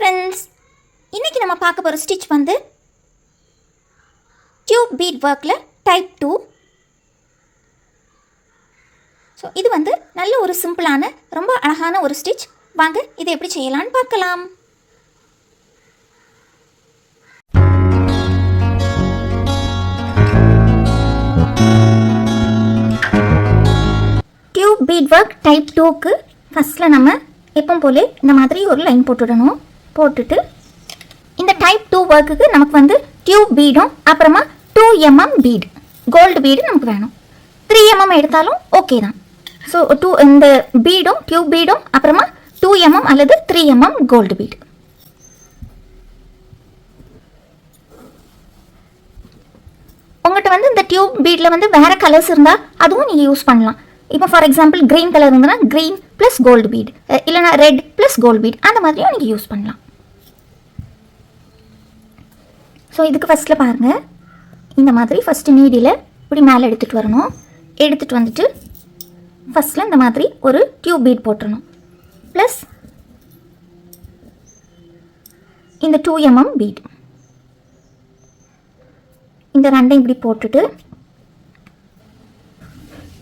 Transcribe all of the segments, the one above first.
Friends, இன்றைக்கி நம்ம பார்க்க போகிற ஸ்டிச் வந்து டியூப் பீட் ஒர்க்கில் டைப் 2. ஸோ இது வந்து நல்ல ஒரு சிம்பிளான ரொம்ப அழகான ஒரு ஸ்டிச். வாங்க இதை எப்படி செய்யலான்னு பார்க்கலாம். டியூப் பீட் ஒர்க் டைப் 2க்கு ஃபஸ்ட்டில் நம்ம எப்பவும் போல இந்த மாதிரி ஒரு லைன் போட்டுடணும். போட்டுட்டு இந்த டைப் 2 ஒர்க்குக்கு நமக்கு வந்து டியூப் பீடும் அப்புறமா 2 mm பீடு கோல்டு பீடு நமக்கு வேணும். 3 mm எடுத்தாலும் ஓகே தான். ஸோ இந்த பீடும் டியூப் பீடும் அப்புறமா 2 mm அல்லது 3 mm கோல்டு பீடு. உங்கள்கிட்ட வந்து இந்த டியூப் பீடில் வந்து வேறு கலர்ஸ் இருந்தால் அதுவும் நீங்கள் யூஸ் பண்ணலாம். இப்போ ஃபார் எக்ஸாம்பிள் க்ரீன் கலர் இருந்ததுன்னா க்ரீன் ப்ளஸ் கோல்டு பீட், இல்லைனா ரெட் ப்ளஸ் கோல்டு பீட், அந்த மாதிரியும் நீங்கள் யூஸ் பண்ணலாம். ஸோ இதுக்கு ஃபஸ்ட்டில் பாருங்கள், இந்த மாதிரி ஃபஸ்ட்டு நீடியில் இப்படி மேலே எடுத்துகிட்டு வரணும். எடுத்துகிட்டு வந்துட்டு ஃபஸ்ட்டில் இந்த மாதிரி ஒரு டியூப் பீட் போட்டுடணும். ப்ளஸ் இந்த 2 mm பீட், இந்த ரெண்டையும் இப்படி போட்டுட்டு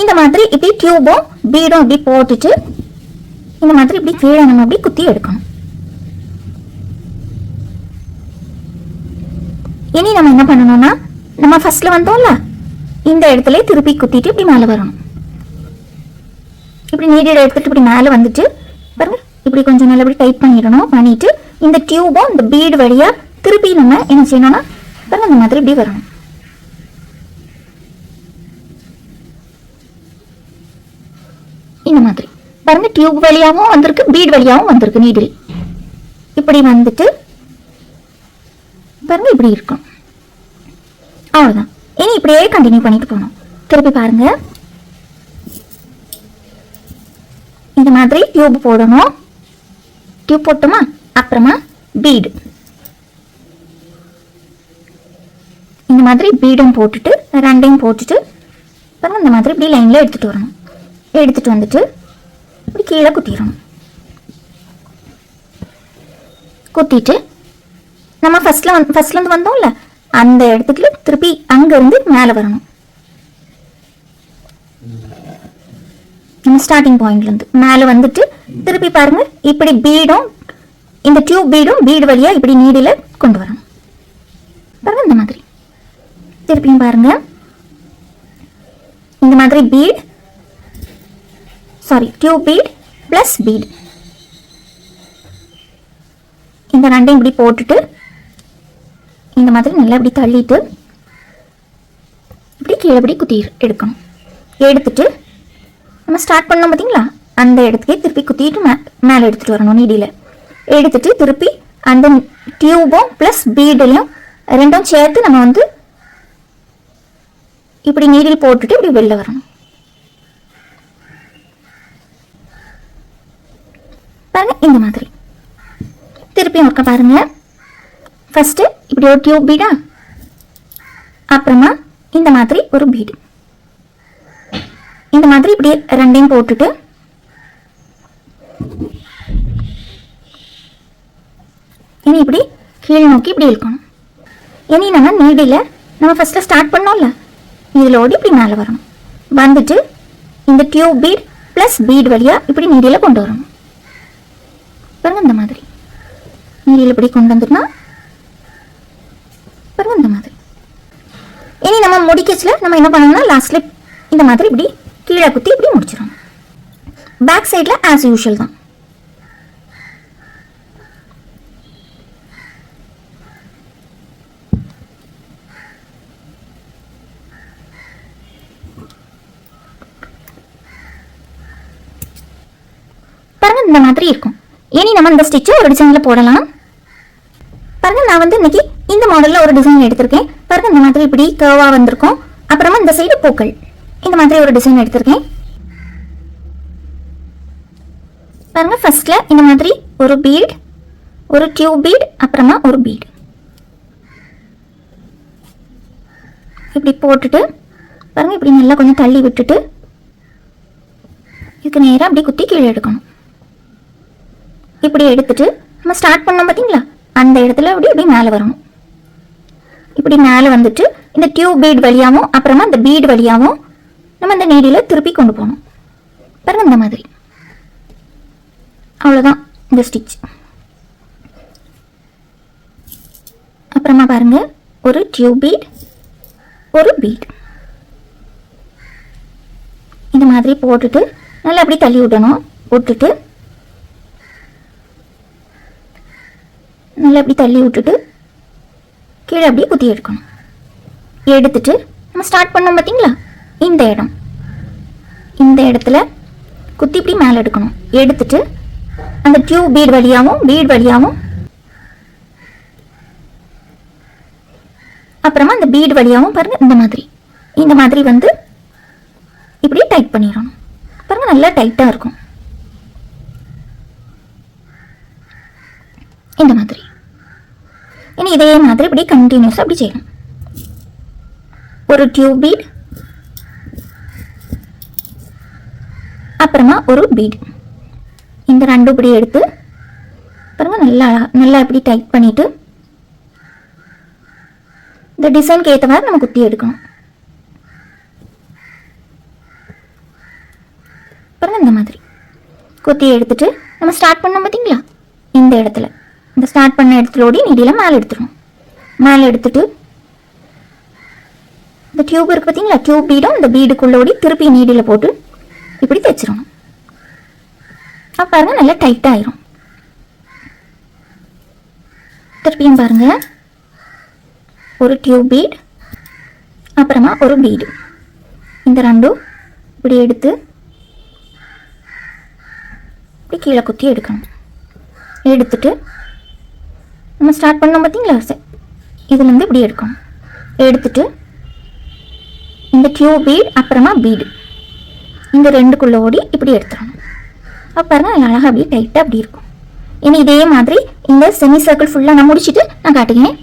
இந்த மாதிரி இப்படி டியூபும் பீடும் இப்படி போட்டுட்டு இந்த மாதிரி இப்படி கீழே நம்ம இப்படி குத்தி எடுக்கணும். இனி நம்ம என்ன பண்ணணும்னா, நம்ம ஃபர்ஸ்ட்ல வந்தோம்ல இந்த இடத்துல திருப்பி குத்திட்டு இப்படி மேலே வரணும். இப்படி நீடில் எடுத்துட்டு இப்படி மேலே வந்துட்டு பாருங்க, இப்படி கொஞ்சம் நல்லா இப்படி டைட் பண்ணிடணும். பண்ணிட்டு இந்த டியூபும் இந்த பீடு வழியா திருப்பி நம்ம என்ன செய்யணும்னா பாருங்க இந்த மாதிரி இப்படி வரணும். இந்த மாதிரி பாருங்க, டியூப் வழியாகவும் வந்திருக்கு, பீட் வழியாகவும் வந்திருக்கு. நீடில் இப்படி வந்துட்டு பாருங்க இப்படி இருக்கும். அவ்வளோதான். இனி இப்படியே கண்டினியூ பண்ணிட்டு போகணும். திருப்பி பாருங்க, இந்த மாதிரி டியூப் போடணும். டியூப் போட்டோமா, அப்புறமா பீடு இந்த மாதிரி பீடும் போட்டுட்டு ரெண்டையும் போட்டுட்டு பாருங்க இந்த மாதிரி இப்படி லைன்ல எடுத்துட்டு வரணும். எடுத்துட்டு வந்துட்டு இப்படி கீழே குத்திடணும். குத்திட்டு நம்ம ஃபர்ஸ்ட்லேருந்து வந்தோம்ல அந்த இடத்துக்கு திருப்பி அங்கேருந்து மேலே வரணும். நம்ம ஸ்டார்டிங் பாயிண்ட்லேருந்து மேலே வந்துட்டு திருப்பி பாருங்க இப்படி பீடும் இந்த டியூப் பீடும் பீடு வழியாக இப்படி நீடில் கொண்டு வரணும். பாருங்க இந்த மாதிரி திருப்பியும் பாருங்க, இந்த மாதிரி bead tube bead plus bead இந்த ரெண்டையும் இப்படி போட்டுட்டு இந்த மாதிரி நல்லா இப்படி தள்ளிட்டு இப்படி கீழே இப்படி குத்தி எடுக்கணும். எடுத்துட்டு நம்ம ஸ்டார்ட் பண்ணோம் பார்த்தீங்களா, அந்த இடத்துக்கே திருப்பி குத்திட்டு மேலே எடுத்துட்டு வரணும். நீடியில் எடுத்துட்டு திருப்பி அந்த டியூபும் பிளஸ் பீடையும் ரெண்டும் சேர்த்து நம்ம வந்து இப்படி நீடில் போட்டுட்டு இப்படி வெளில வரணும். பாருங்க இந்த மாதிரி திருப்பியும் ஒர்க்க பாருங்க. ஃபர்ஸ்ட் இப்படி ஒரு டியூப் பீடா, அப்புறமா இந்த மாதிரி ஒரு பீடு, இந்த மாதிரி இப்படி ரெண்டையும் போட்டுட்டு இனி இப்படி கீழே நோக்கி இப்படி இழுக்கணும். இனி நம்ம நீடில நம்ம ஃபர்ஸ்ட்ல ஸ்டார்ட் பண்ணோம்ல இதில் ஓடி இப்படி மேலே வரணும். வந்துட்டு இந்த டியூப் பீட் பிளஸ் பீட் வழியா இப்படி நீடில கொண்டு வரணும். பாருங்க இந்த மாதிரி நீடில் இப்படி கொண்டு வந்துட்டுனா பாருங்க இந்த மாதிரி. இனி நம்ம முடிக்கச்சில் நம்ம என்ன பண்ணணும்னா லாஸ்ட்ல இந்த மாதிரி இப்படி கீழே குத்தி இப்படி முடிச்சிடணும். பேக் சைடில் ஆஸ் யூஷுவல் தான். பாருங்க இந்த மாதிரி இருக்கும். இனி நம்ம இந்த ஸ்டிச்சை ஒரு டிசைனில் போடலாம். பாருங்க, நான் வந்து இன்னைக்கு இந்த மாடலில் ஒரு டிசைன் எடுத்திருக்கேன். பாருங்க இந்த மாதிரி இப்படி கர்வாக வந்திருக்கும். அப்புறமா இந்த சைடு பூக்கள் இந்த மாதிரி ஒரு டிசைன் எடுத்திருக்கேன். பாருங்க, ஃபர்ஸ்ட்ல இந்த மாதிரி ஒரு பீட், ஒரு டியூப் பீட், அப்புறமா ஒரு பீட் இப்படி போட்டுட்டு பாருங்க இப்படி நல்லா கொஞ்சம் தள்ளி விட்டுட்டு இதுக்கு நேராக அப்படி குத்தி கீழே எடுக்கணும். இப்படி எடுத்துட்டு நம்ம ஸ்டார்ட் பண்ணோம் பார்த்தீங்களா, அந்த இடத்துல அப்படி இப்படி மேலே வரணும். இப்படி மேலே வந்துட்டு இந்த டியூப் பீட் வழியாகவும் அப்புறமா இந்த பீட் வழியாகவும் நம்ம இந்த நீடியில் திருப்பி கொண்டு போகணும். பாருங்க இந்த மாதிரி. அவ்வளோதான் இந்த ஸ்டிச். அப்புறமா பாருங்க, ஒரு டியூப் பீட், ஒரு பீட் இந்த மாதிரி போட்டுட்டு நல்லா அப்படி தள்ளி விடணும். விட்டுட்டு நல்லா அப்படி தள்ளி விட்டுட்டு கீழே அப்படியே குத்தி எடுக்கணும். எடுத்துட்டு நம்ம ஸ்டார்ட் பண்ணோம் பார்த்தீங்களா, இந்த இடம், இந்த இடத்துல குத்தி இப்படி மேலே எடுக்கணும். எடுத்துட்டு அந்த டியூப் பீட் வழியாகவும் அப்புறமா அந்த பீட் வழியாகவும் பாருங்க இந்த மாதிரி வந்து இப்படி டைட் பண்ணிடணும். பாருங்க நல்லா டைட்டாக இருக்கும் இந்த மாதிரி. இனி இதே மாதிரி இப்படி கண்டினியூஸாக அப்படி செய்யணும். ஒரு டியூப் பீட் அப்புறமா ஒரு பீட், இந்த ரெண்டு இப்படி எடுத்து பாருங்க நல்லா இப்படி டைட் பண்ணிட்டு இந்த டிசைனுக்கு ஏற்ற மாதிரி நம்ம குத்தி எடுக்கணும். பாருங்க இந்த மாதிரி குத்தி எடுத்துட்டு நம்ம ஸ்டார்ட் பண்ணோம் பார்த்தீங்களா, இந்த இடத்துல இந்த ஸ்டார்ட் பண்ண இடத்துல ஓடி நீடியில் மேலே எடுத்துடணும். மேலே எடுத்துட்டு இந்த டியூப் இருக்கு பார்த்தீங்களா, டியூப் பீடும் இந்த பீடுக்குள்ள ஓடி திருப்பி நீடியில் போட்டு இப்படி தைச்சிடணும். அப்போ பாருங்க நல்லா டைட்டாக ஆயிரும். திருப்பியும் பாருங்க, ஒரு டியூப் பீட் அப்புறமா ஒரு பீடு, இந்த ரெண்டும் இப்படி எடுத்து இப்படி கீழே குத்தி எடுக்கணும். எடுத்துட்டு நம்ம ஸ்டார்ட் பண்ணோம் பார்த்தீங்களா, இதுலேருந்து இப்படி எடுக்கணும். எடுத்துட்டு இந்த டியூப் பீட் அப்புறமா பீடு இந்த ரெண்டுக்குள்ளே ஓடி இப்படி எடுத்துடணும். அப்போ பாருங்க அழகாக அப்படியே டைட்டாக அப்படி இருக்கும். இனி இதே மாதிரி இந்த செமி சர்க்கிள் ஃபுல்லாக நான் முடிச்சுட்டு நான் காட்டுகிறேன்.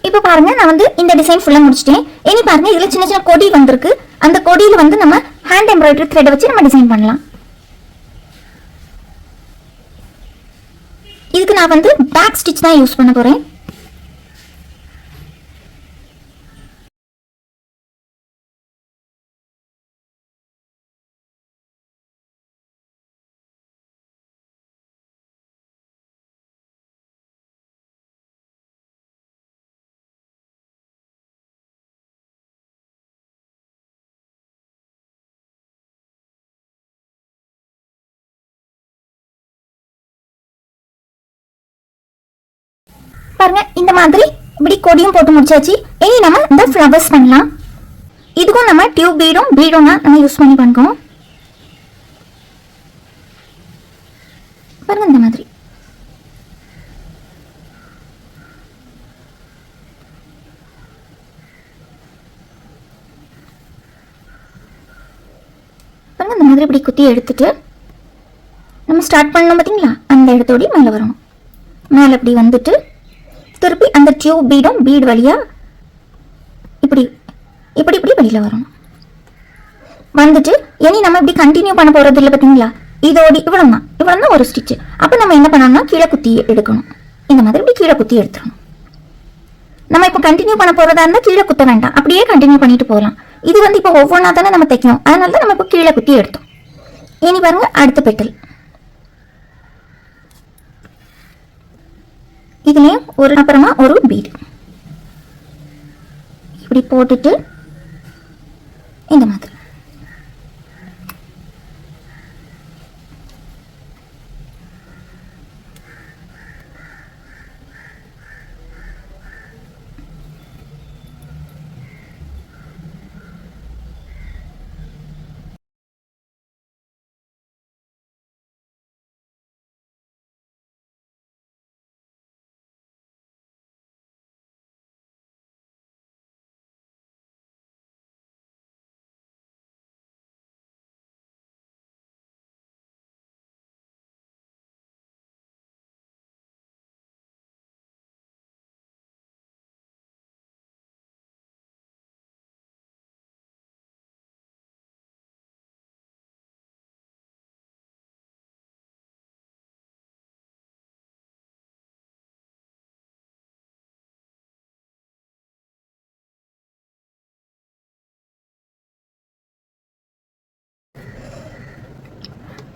இப்போ பாருங்க, நான் வந்து இந்த டிசைன் ஃபுல்லாக முடிச்சிட்டேன். இனி பாருங்க, இதில் சின்ன சின்ன கொடி வந்திருக்கு. அந்த கொடியில் வந்து நம்ம ஹேண்ட் எம்ப்ராய்டரி த்ரெட் வச்சு நம்ம டிசைன் பண்ணலாம். இதுக்கு நான் வந்து பேக் ஸ்டிச் தான் யூஸ் பண்ண போகிறேன். பாருங்க இந்த மாதிரி இப்படி கொடியும் போட்டு முடிச்சாச்சு. இனி நம்ம இந்த ஃப்ளவர்ஸ் பண்ணலாம். இதுக்கும் நம்ம டியூப் பீடும் நம்ம யூஸ் பண்ணி பண்ணுறோம். பாருங்க இந்த மாதிரி பாருங்க இந்த மாதிரி இப்படி குத்தி எடுத்துட்டு நம்ம ஸ்டார்ட் பண்ணோம் பார்த்தீங்களா, அந்த இடத்தோடய மேலே வரணும். மேலே இப்படி வந்துட்டு திருப்பி அந்த டியூப் பீட் வழியா இப்படி இப்படி இப்படி வெளியில் வரணும். வந்துட்டு இனி நம்ம இப்படி கண்டினியூ பண்ண போகிறது இல்லை பார்த்தீங்களா, இதோடி இவ்வளோ தான் ஒரு ஸ்டிச்சு. அப்போ நம்ம என்ன பண்ணணும்னா கீழே குத்தி எடுக்கணும். இந்த மாதிரி இப்படி கீழே குத்தி எடுத்துடணும். நம்ம இப்போ கண்டினியூ பண்ண போகிறதா இருந்தால் கீழே குத்த வேண்டாம், அப்படியே கண்டினியூ பண்ணிட்டு போகலாம். இது வந்து இப்போ ஒவ்வொன்றா தானே நம்ம தைக்கணும், அதனால தான் நம்ம இப்போ கீழே குத்தி எடுத்தோம். இனி பாருங்க அடுத்த பெட்டல். இதுலேயும் அப்புறமா ஒரு பீடு இப்படி போட்டுட்டு இந்த மாதிரி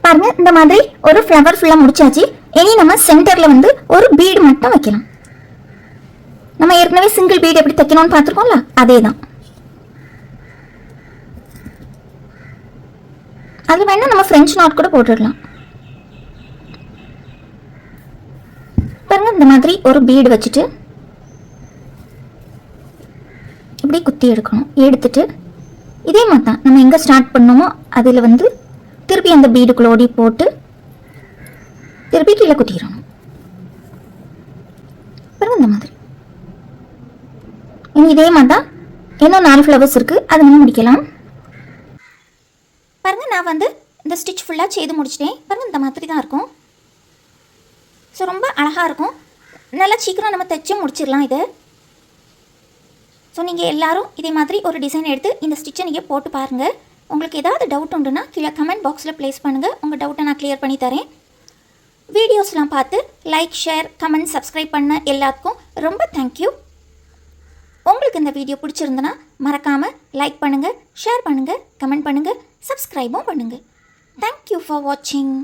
பாருங்க. இந்த மாதிரி ஒரு ஃப்ளவர் ஃபுல்லாக முடிச்சாச்சு. இனி நம்ம சென்டரில் வந்து ஒரு பீடு மட்டும் வைக்கலாம். நம்ம ஏற்கனவே சிங்கிள் பீடு எப்படி தைக்கணும்னு பார்த்துருக்கோம்ல, அதே தான். அது வேணா நம்ம ஃப்ரெஞ்ச் நாட் கூட போட்டுடலாம். பாருங்க, இந்த மாதிரி ஒரு பீடு வச்சுட்டு இப்படி குத்தி எடுக்கணும். எடுத்துட்டு இதே மாதிரி தான் நம்ம எங்கே ஸ்டார்ட் பண்ணோமோ அதில் வந்து திருப்பி அந்த பீடுக்குள்ள ஓடி போட்டு திருப்பி கீழே குத்திடணும். பாருங்க, இந்த மாதிரி. இனி இதே மாதிரி தான் இன்னும் 4 ஃப்ளவர்ஸ் இருக்குது, அதை நம்ம முடிக்கலாம். பாருங்கள், நான் வந்து இந்த ஸ்டிச் ஃபுல்லாக செய்து முடிச்சிட்டேன். பாருங்கள், இந்த மாதிரி தான் இருக்கும். ஸோ ரொம்ப அழகாக இருக்கும். நல்லா சீக்கிரம் நம்ம தைச்சு முடிச்சிடலாம் இதை. ஸோ நீங்கள் எல்லோரும் இதே மாதிரி ஒரு டிசைன் எடுத்து இந்த ஸ்டிச்சை நீங்கள் போட்டு பாருங்கள். உங்களுக்கு ஏதாவது டவுட் உண்டுன்னா கீழே கமெண்ட் பாக்ஸில் ப்ளேஸ் பண்ணுங்கள். உங்கள் டவுட்டை நான் கிளியர் பண்ணி தரேன். வீடியோஸ்லாம் பார்த்து லைக், ஷேர், கமெண்ட், சப்ஸ்கிரைப் பண்ண எல்லாத்துக்கும் ரொம்ப தேங்க்யூ. உங்களுக்கு இந்த வீடியோ பிடிச்சிருந்தனா மறக்காமல் லைக் பண்ணுங்கள், ஷேர் பண்ணுங்கள், கமெண்ட் பண்ணுங்கள், சப்ஸ்கிரைபும் பண்ணுங்கள். தேங்க்யூ ஃபார் வாட்சிங்.